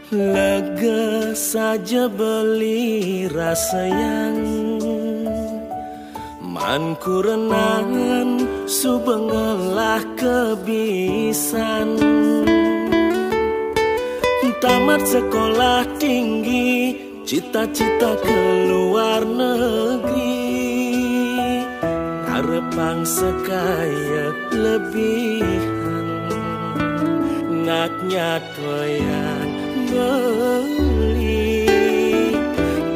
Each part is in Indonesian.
Lega saja beli rasa yang manku renan subengelah kebisan. Tamat sekolah tinggi, cita-cita ke luar negeri, harapang sekaya lebihan, ngaknya toyan beli,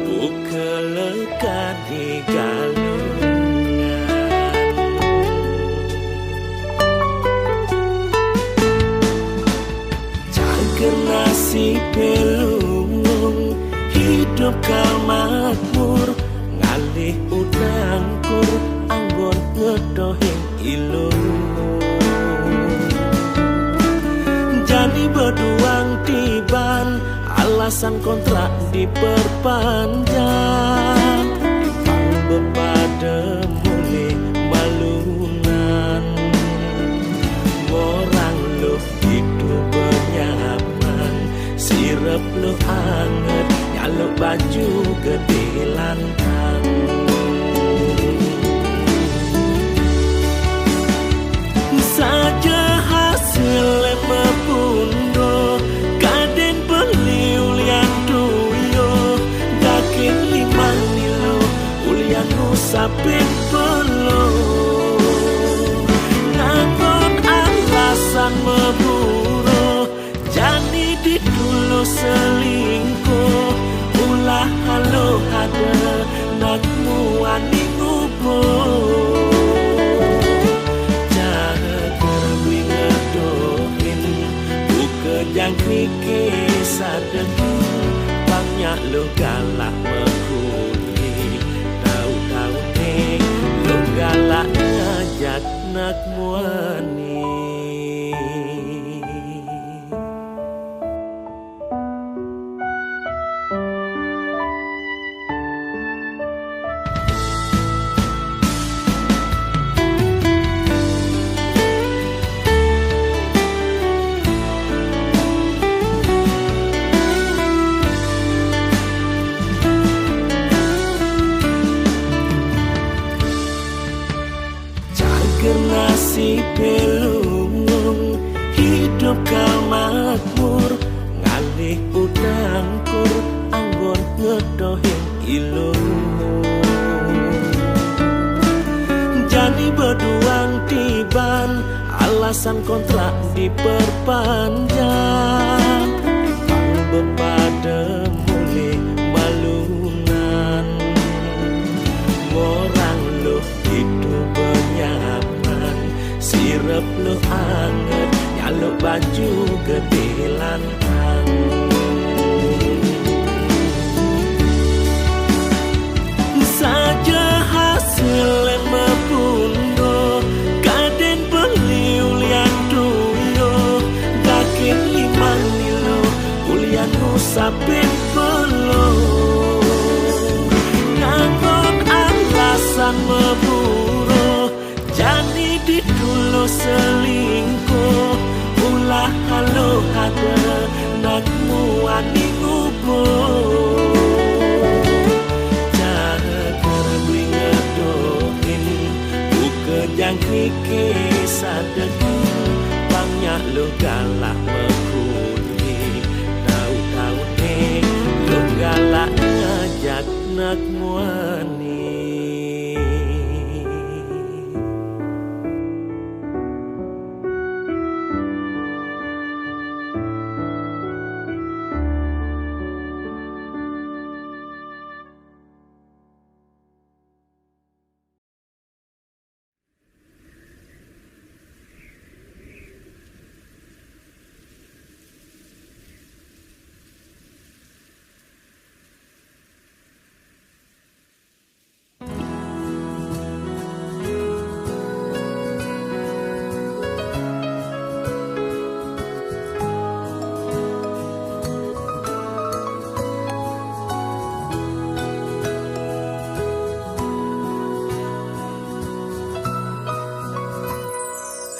buka lekat di galungan. Cager nasi pelung, hidup kau makmur, ngalih udangkur, anggon ngedohing ilung. Jadi berduang tiban, alasan kontrak diperpanjang, pang bepada mulai malunan. Orang lu hidup bernyaman, sirap lu hangat, nyaluk baju gede lantang. Saja hasil mepundo, kaden beli ulian duyo, dakin limang nilo, ulian usapin pelo. Ngangon alasan memburu, jani didulu selingkuh, ulah halo ada, nakmu ani ngubur. Yang kiki sadegi, banyak lo galak mekuni, tahu-tahu nih lo galak ngajak nak muani. Nasi pelung, hidup kau makmur, ngalih udangkur, anggon ngedohing ilung. Jadi berduang tiban, alasan kontrak diperpanjang, pang bepada mulai malunan. Orang lu hidup bernyaman, sirap lu hangat, nyaluk baju gede lantang. Saja hasil mepundo, kaden beli ulian duyo, dakin limang nilo, ulian usapin pelo. Ngangon alasan memburu, jani didulu selingkuh, ulah halo ada, nakmu ani ngubur. Jaga beli ngedohin, buka yang kiki sadegi, banyak lo galak mekuni, tahu-tahu nih lo galak ngajak nak muani.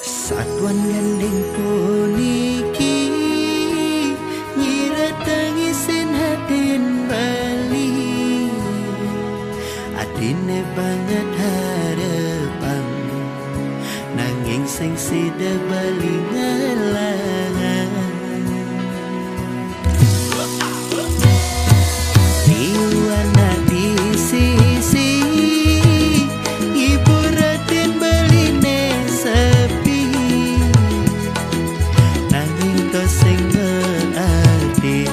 Satuan gandeng puniki nyirateng ada bali ngalah riwana di sisi ibu ratin beline sepi nanging to sing ngeadi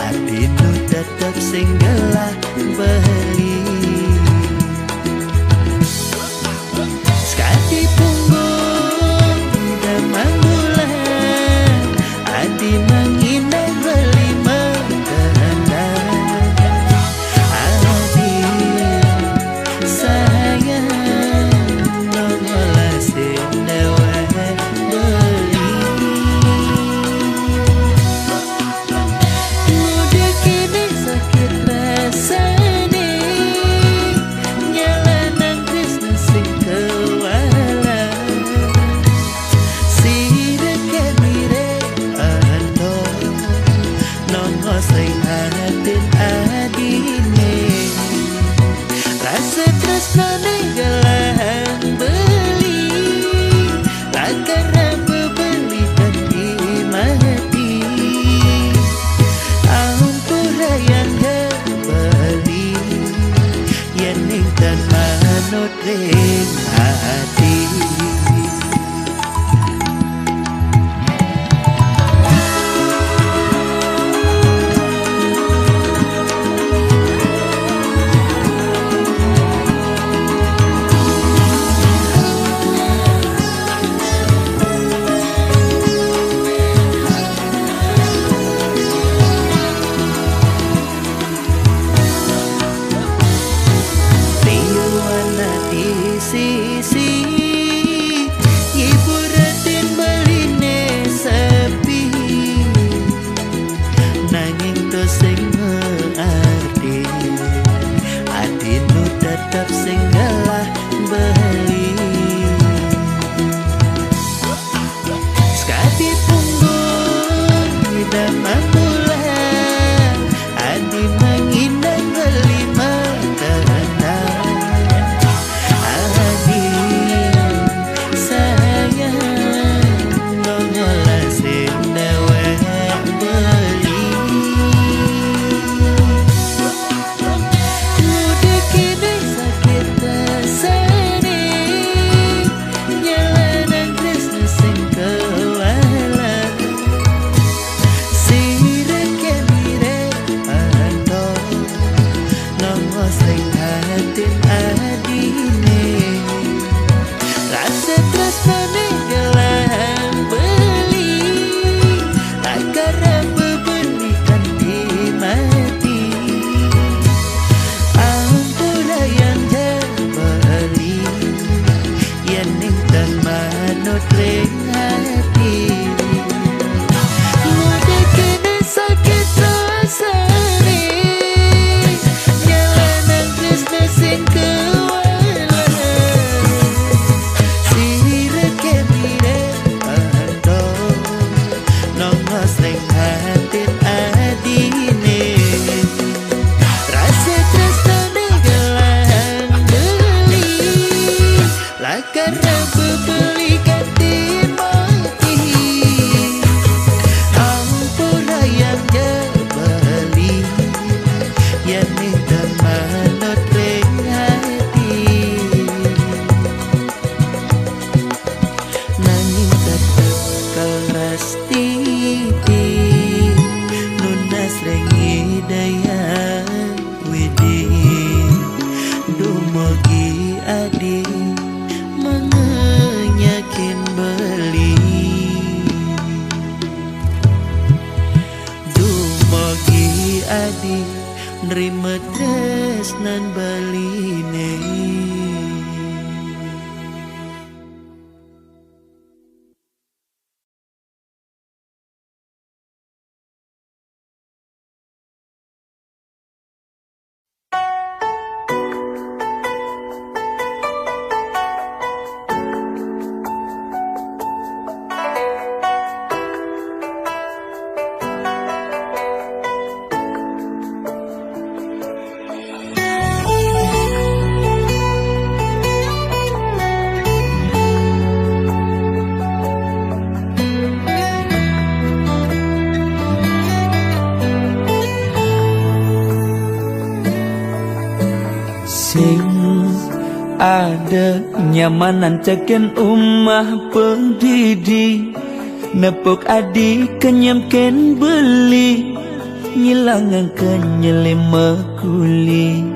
adi nu tetep sing gelah beli sekati punggung demang bulan adi menginang beli mengkena adi sayang nongolah sindewa beli mudik ini sakit rasane nyalanan Krishna sing kewala sireke mire ando nongo sing hatin adine rasa tresnane gelang beli lakara bebeli hati mati ampura yang kembali yening dan manut ring hati riwana di sisi ibu ratin beline sepi nanging to sing ngearti adi nu tetep sing gelah beli sekati punggung damang bulan adi menginang beli mengkena adi sayang nongolah sindewa beli mudik ini sakit rasane nyalanan Krishna sing kewala sireke mire ando nongo sing hatin adine rasa tresnane gelang beli lakara bebeli kanti mati ampura yang kembali yening dan manut ring hati mudik ini sakit rasane nyalanan Krishna sing kewala sireke mire ando nongo sing hatin adine rasa tresnane gelang beli lakara bebeli kanti mati ampura yang kembali yening dan manut ring hati nanging tetep kelas titi nunas rengi daya widi dumogi adi mengenyakin beli dumogi adi nerima tresnan baline sing ada nyamanan ceken umah pendidi nepuk adi kenyamken beli ngilangan kenyele mekuli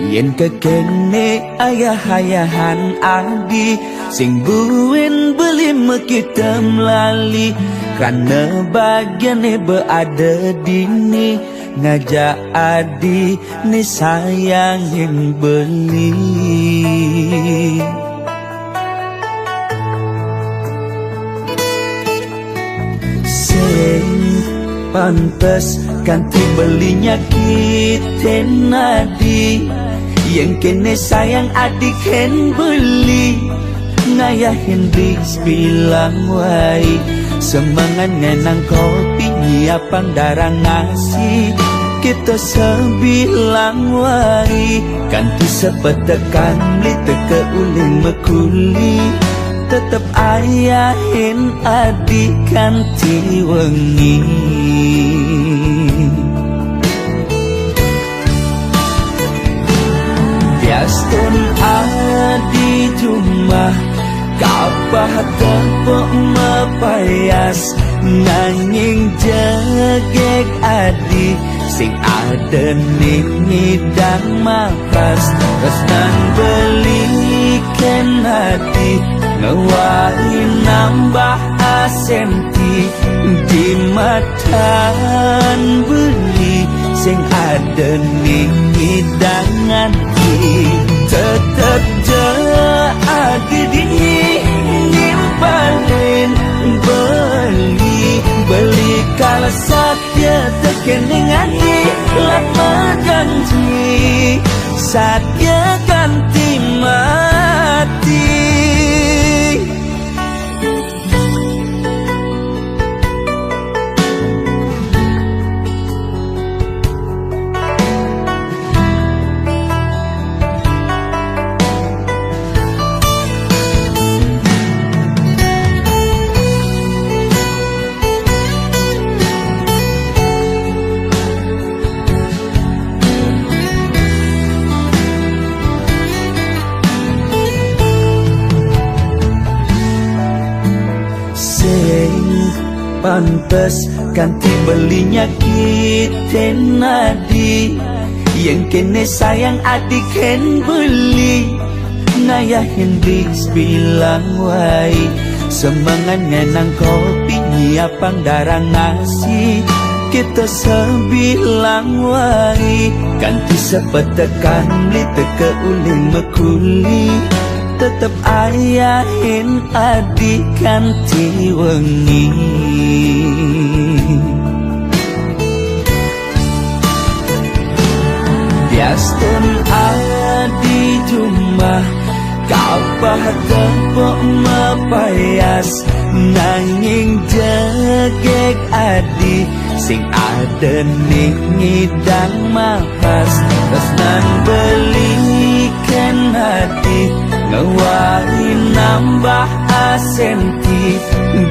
yen kekene ayah-ayahan adi sing buin beli mekitem lali karena bagiannya berada dini ngajak adi ni sayangin beli sing pantes ganti belinya kiten adi yang kene sayang adi ken beli ngayahin bis bilang wai semangat ngenang kopi nyiapang darang ngasih kita sebilang wai ganti sepetekan beli teke uling mekuli tetep ayahin adik kanti wengi biastun adi jumah kapah tepuk mepayas nanging jegek adi sing ada ning ngidang makas resnan beliken adi ngewai nambah asenti di matan beli sing ada ning ngidangan tetep je adi dini nimpalin beli kalau satya tekening adi lama janji satya ganti mati pantes ganti belinya kiten adi yang kene sayang adik ken beli ngayahin bis bilang wai semangat ngenang kopi nyiapang darang nasi kita sebilang wai ganti sepetekan beli teke uling mekuli tetep ayahin adik kanti wengi biastun adi jumah kapah tepuk mepayas nanging jegek adi sing ada ning ngidang makas resnan beliken adi ngewai nambah asenti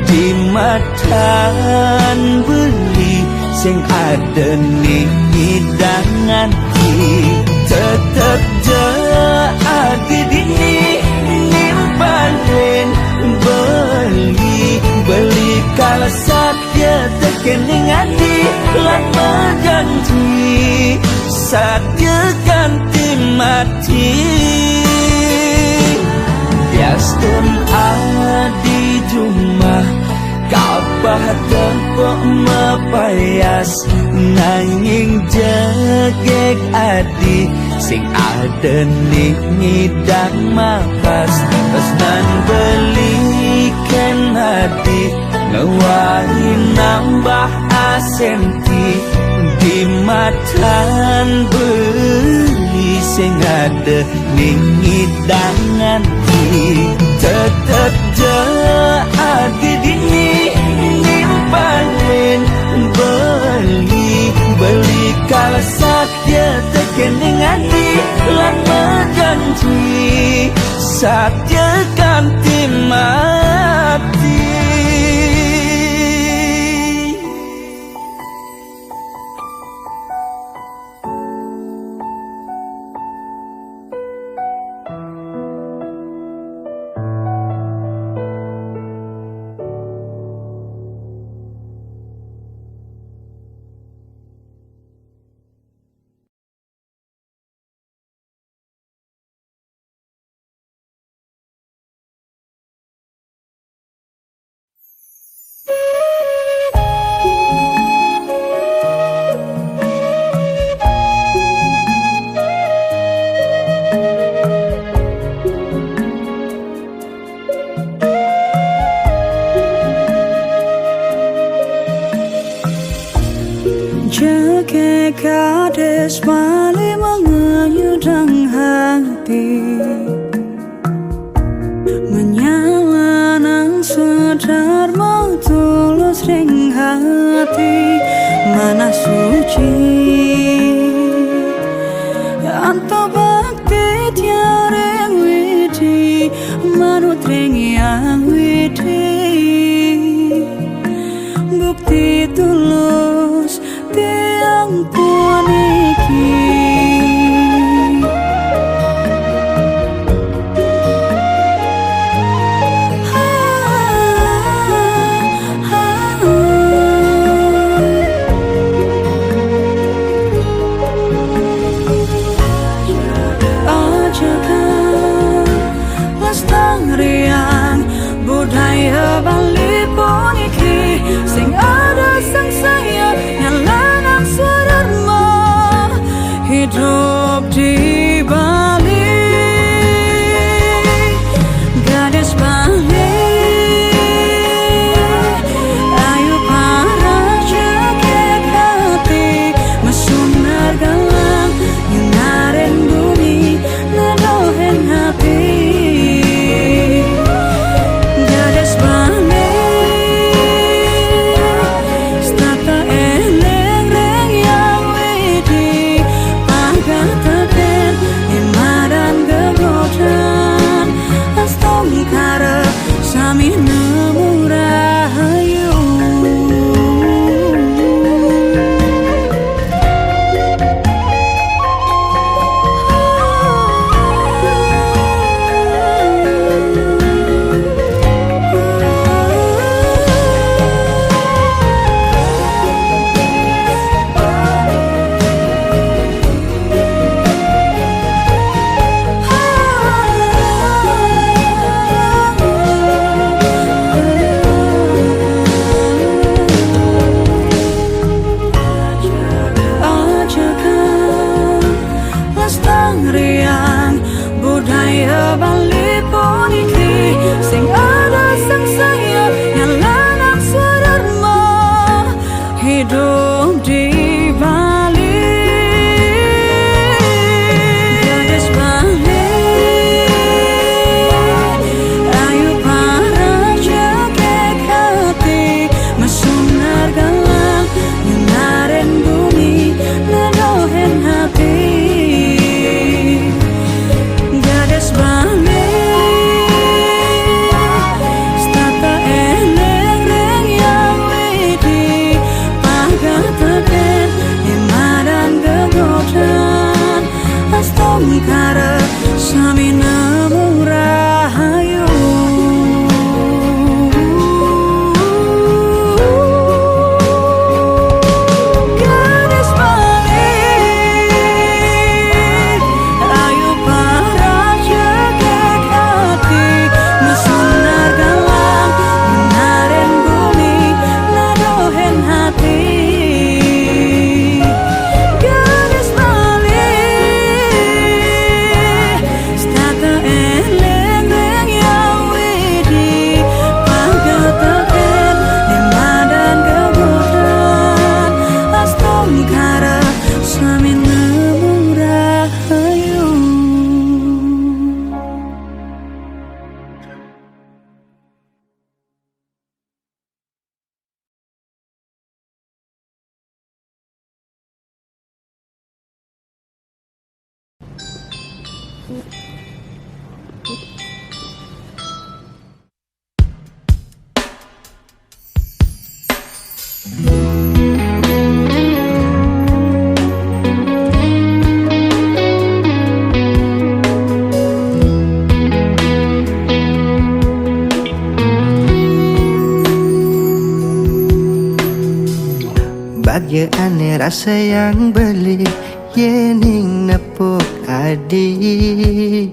di matan beli sing ada ning hidangan tetep je adi dini nimpalin beli kalau satya tekening adi lama janji satya ganti mati biastun adi jumah kapah tepuk mepayas nanging jegek adi sing ada ning ngidang makas resnan beliken adi ngewai nambah asenti di matan beli sing ada ning ngidangan tetep je adi dini nimpalin beli kalau satya tekening adi lama janji satya ganti mati Jaga kades balik mengayudang hati, menyala nang sadar mau tulus ring hati. Mana suci anto bakti tiareng widi, manut ring yang widi. Bukti tulus tiang pun iki. Ajakan lestarian budaya Bali pun iki, sing ada sang saya nyalanan swadharma hidup di Bali. Gadis Bali ayu para jaket hati, mesunar galang nyunaren bumi nadohen hati. Gadis Bali stata eleng reng yang widi, pagataten imadan gegodan, astong kara sami nemu rahayu. Ajakan lestarian budaya Bali pun iki, sing ada sang saya nyalanan swadharma hidup di Bali. Gadis Bali ayu para jaket hati, mesunar galang nyunaren bumi nadohen hati. Gadis Bali stata eleng reng yang widi, pagataten imadan gegodan, astong kara sami nemu rahayu. Gadis Bali ayu para jaket hati, mesunar galang nyunaren bumi nadohen hati. Gadis Bali stata eleng reng yang widi, pagataten imadan gegodan, astong kara sami nemu rahayu. Bagya ane rasa yang beli yening nepuk adi,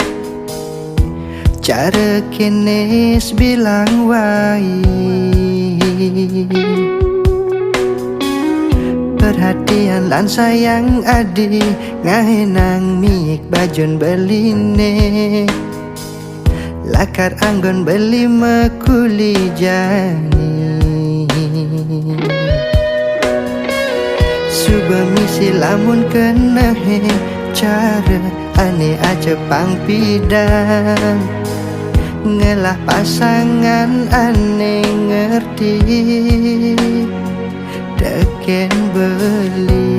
cara kenes bilang wai. Perhatian lan sayang adi, ngahenang miik bajon beline, lakar anggon beli mekuli jani. Cuba misi lamun kena cara ane aja pangpidan ngelah pasangan ane ngerti deken beli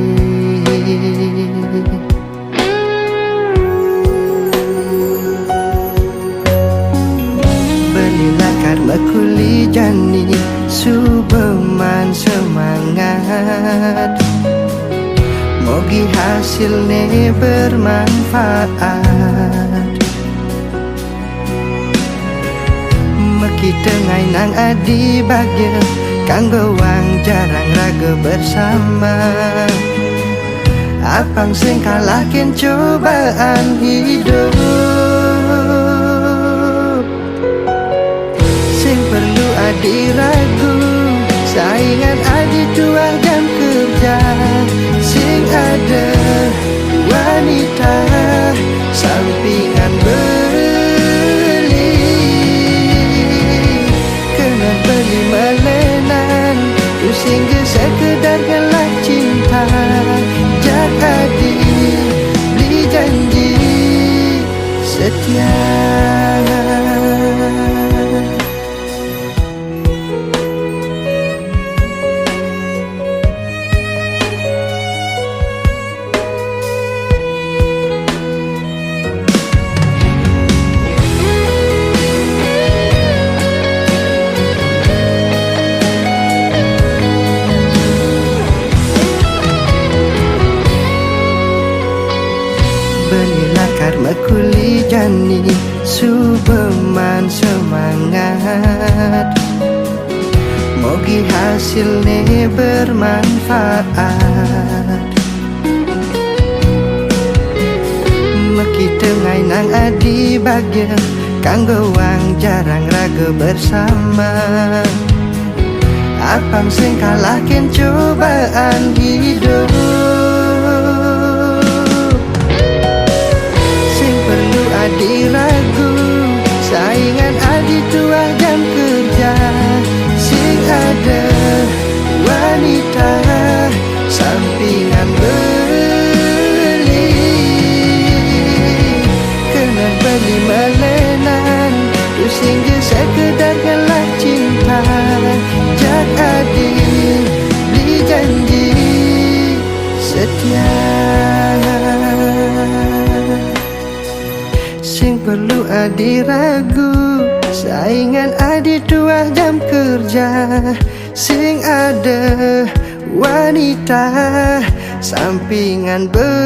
belilah karma kuli jani subeman semangat mogi hasilnya bermanfaat meki tengai nang adi bagya kanggo wang jarang raga bersama apang sing kalahkin cobaan hidup sing perlu adi ragu saingan adi 2 jam kerja sing ada wanita sampingan beli kena beli melenan pusing je sekedar gelak cinta jak adi beli janji setia belilah karma kuli jani subeman semangat mogi hasilnya bermanfaat meki tengai nang adi bagya kanggo wang jarang raga bersama apang sing kalahkin cobaan hidup perlu adi ragu saingan adi 2 jam kerja sing ada wanita sampingan beli kena beli melenan pusing je sekedar gelak cinta jak adi beli janji setia sing perlu adi ragu saingan adi 2 jam kerja sing ada wanita sampingan beli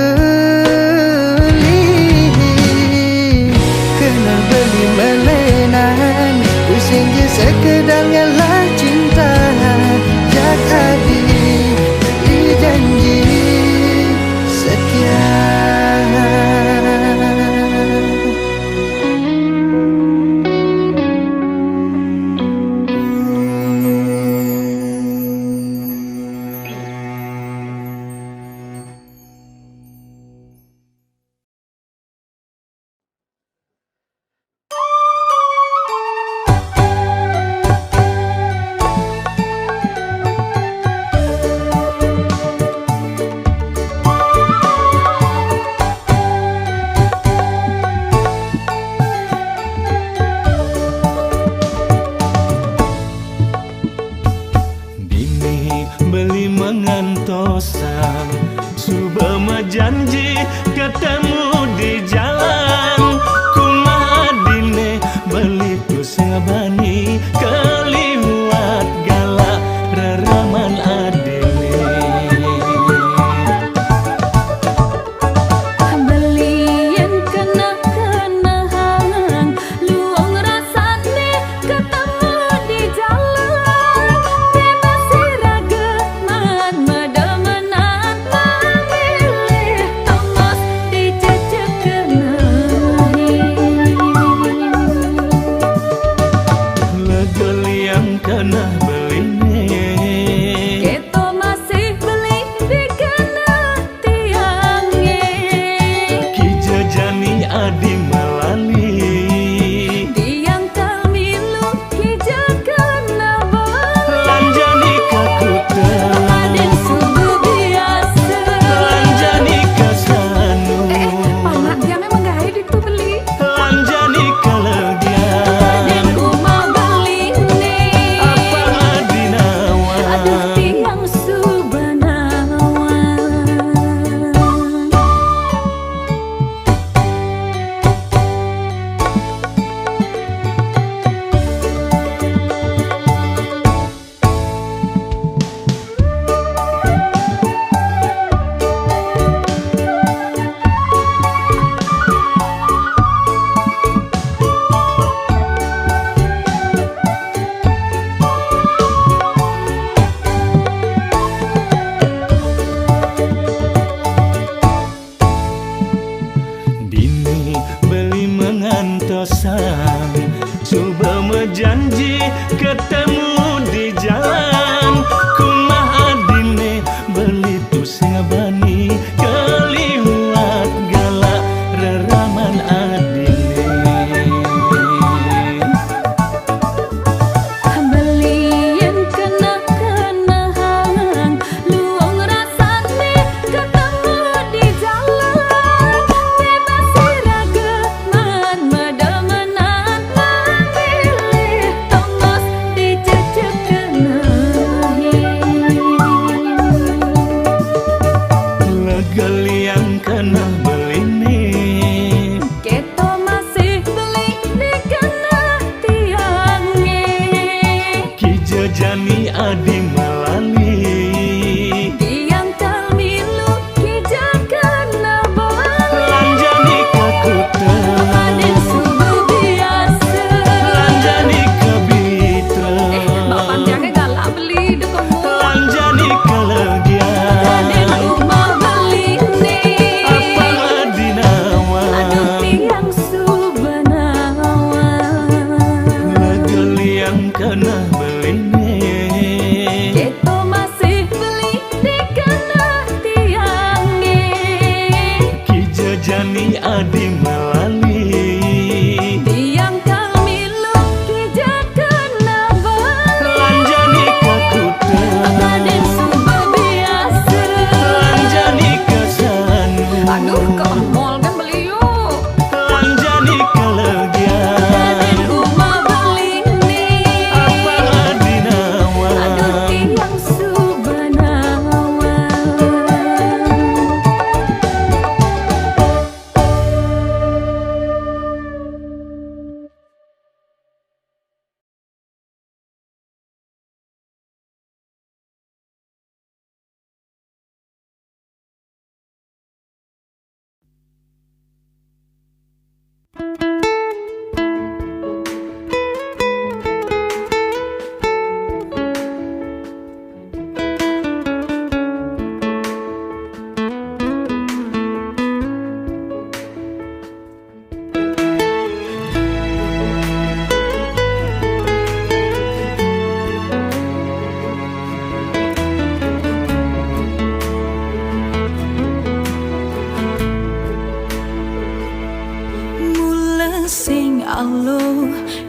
kena beli melenan pusing je sekedar ngelak cinta jak adi beli janji setia janji ketemu di jalan kumaha dine beli tu sengabani keliwat galak reraman adine beli yang kena-kenahan luang rasane ketemu di jalan bebas sirageman medemenan memilih tongos dicecek kenal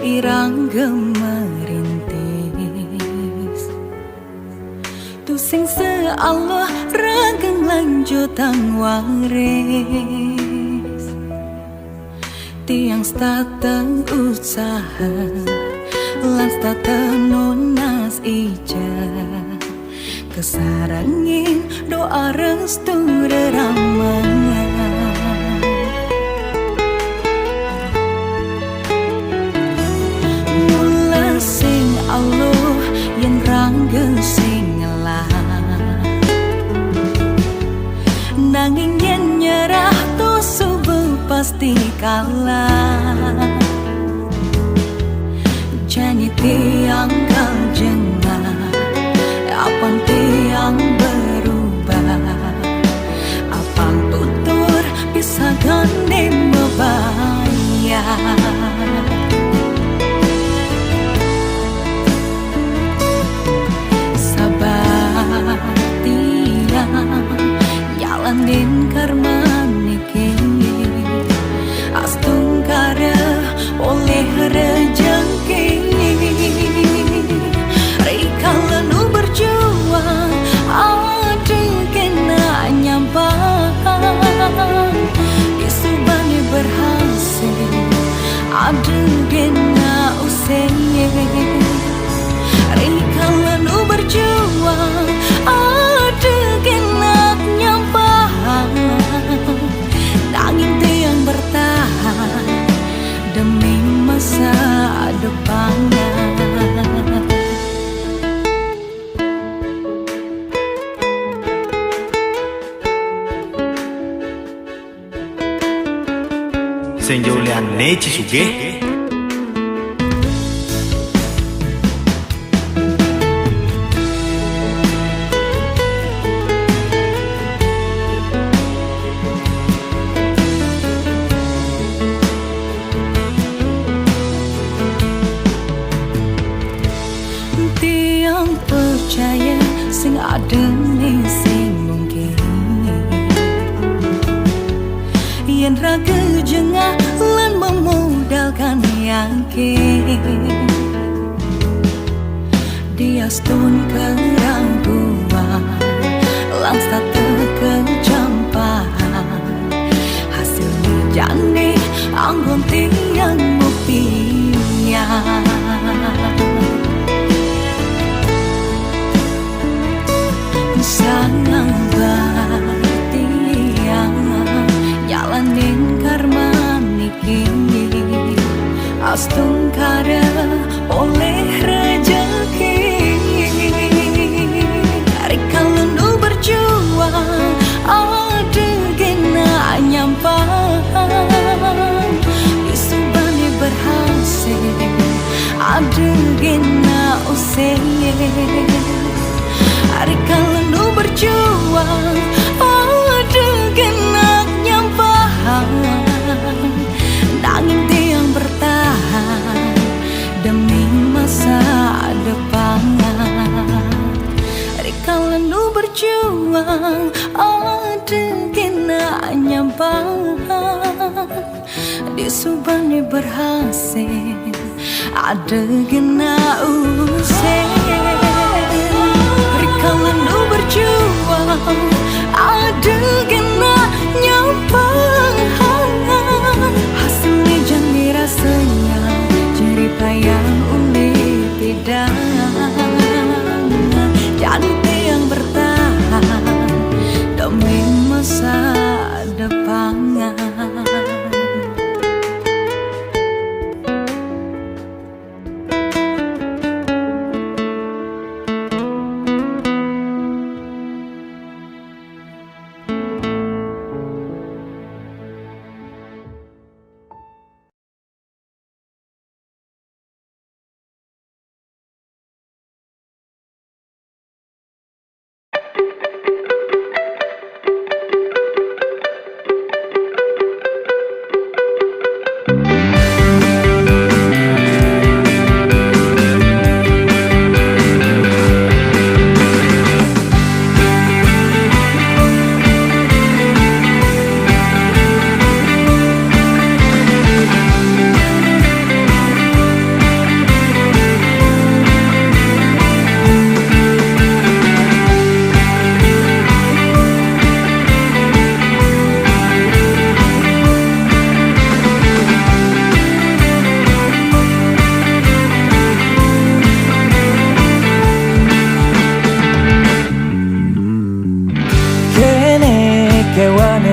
irang gemerintis tu sing se Allah rageng lanjutan waris tiang stateng usaha lan stateng nonas ija kesarangin doa restu reramangan mula sing Allah yang ranggeng sing ngelah nanging yen nyerah to subuh pasti kalah jani tiang kang jengah apang tiang berubah apang tutur bisa gandeng membayar sabar tiang jalanin karma niki astung kara oleh rejeki rikala nu berjuang ada kena nyampang isubane berhasil ada kena usenge rikala nu berjuang ada kena nyampang nanging tiang bertahan demi masa depannya. Senjaulian Nechi Suge Tiang percaya sing ada ning sing mungkin yen raga jengah lan memodalkan yakin dia stun keraguan lan satu kecampahan hasilnya jane anggon tiang buktian sangang batiang jalanin karma niki astung kara oleh rejeki rikala nu berjuang ada kena nyampang isubane berhasil ada kena usenge rikala nu berjuang ada kena nyampang nanging tiang bertahan demi masa depan rikala nu berjuang ada kena nyampang disubane berhasil ada kena useng rikala nu berjuang ada kena nyampang hasilnya jangan rasanya jerih payah unik tidak jadi tiang bertahan demi masa depan.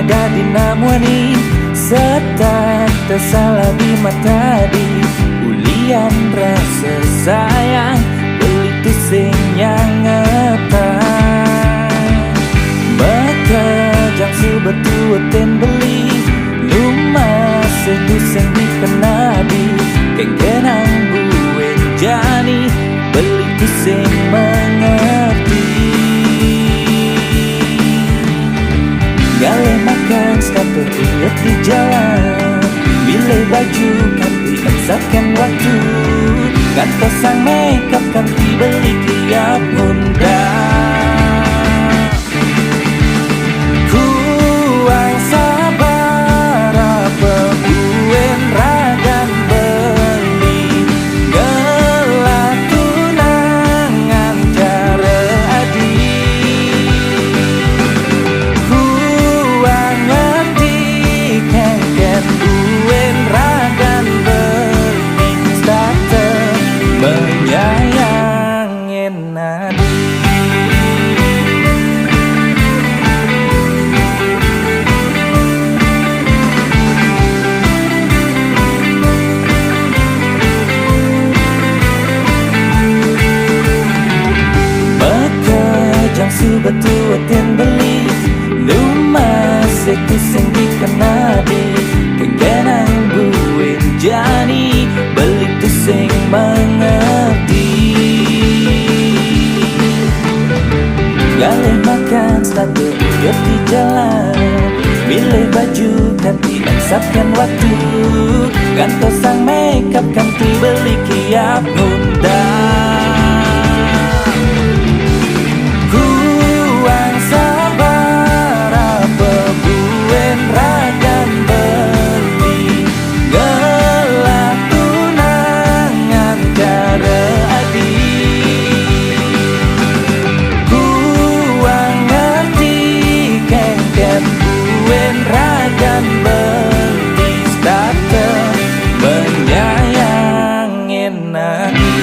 raga dinamuani serta tersalah di mata di ulian rasa sayang beli tusing yang ngetang maka jang sebetul ten beli lumas setusing dikenadi kenang buen jani beli tusing mengerti gale makan stapel inget di jalan bilai baju kanti ansapkan waktu kata sang makeup kanti beli tiap undang kuang sabar apa buen ragan beli gelap tunangan cara adi kuang ngerti kengken buen ragan beli starter menyayangin nadi jang sebetul ten beli lumas itu sing dikenadi kenang buin jani beli tu sing mengerti galeh makan stabil inget di jalan pilih baju ganti ansapkan waktu ganto sang makeup ganti beli kiap ngundang kuang sabar apa buen ragan beli gelap tunangan cara adi kuang ngerti kengken buen ragan beli starter menyayangin nadi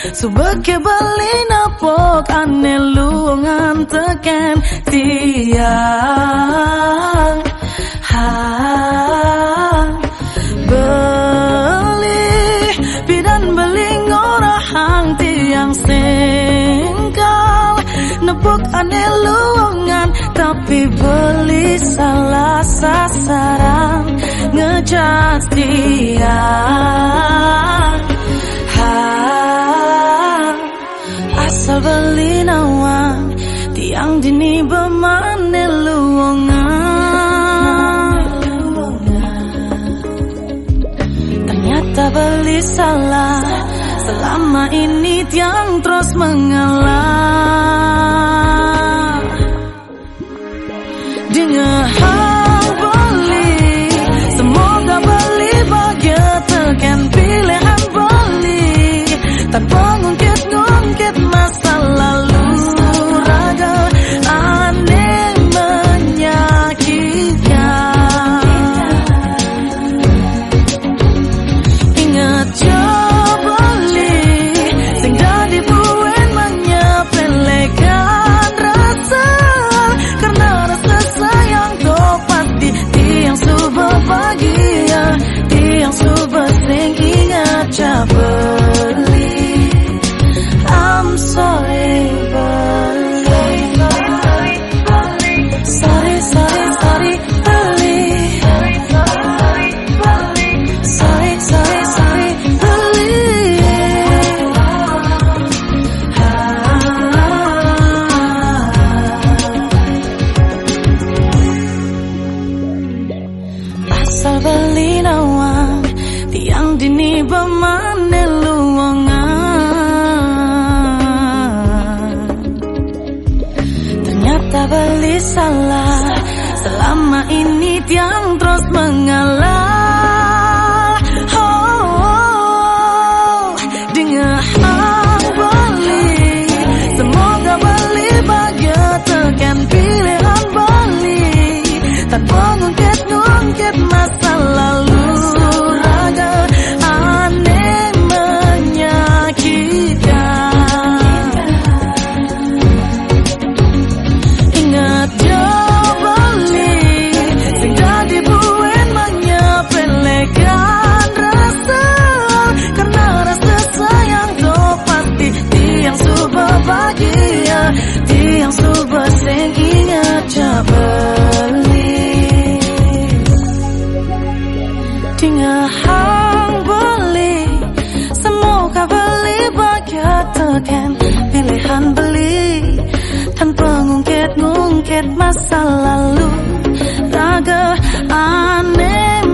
Subeke bali napok ane luongan teken tiang beli bidan beli ngorahang tiang singkal nepok ane luongan tapi beli salah sasaran ngejat tiang asal beli nawang tiang dini bemane luongan ternyata beli salah selama ini tiang terus mengalah dengan hang beli semoga beli bahagia tekan pilihan beli tanpa ngungkit masa lalu raga aneh menyakitkan ingat beli sing jadi buen menyepelekan rasa karena rasa sayang topat di tiang subah bahagia tiang subah sing ingat beli I'm sorry, beli. Sorry, sorry, sorry, beli. Sorry, sorry, sorry, beli. Asal beli nawang tiang dini bemane luongan ternyata beli salah selama ini tiang terus mengalah dengan hang beli semoga beli bahagia tekan pilihan beli tanpa ngungkit masa lalu raga aneh menyakitkan ingat beli sing jadi buen menyepelekan rasa karena rasa sayang topat di tiang subah bahagia tiang subah sing ingat beli dengan hang beli semoga beli bahagia tekan pilihan beli tanpa ngungkit masa lalu raga aneh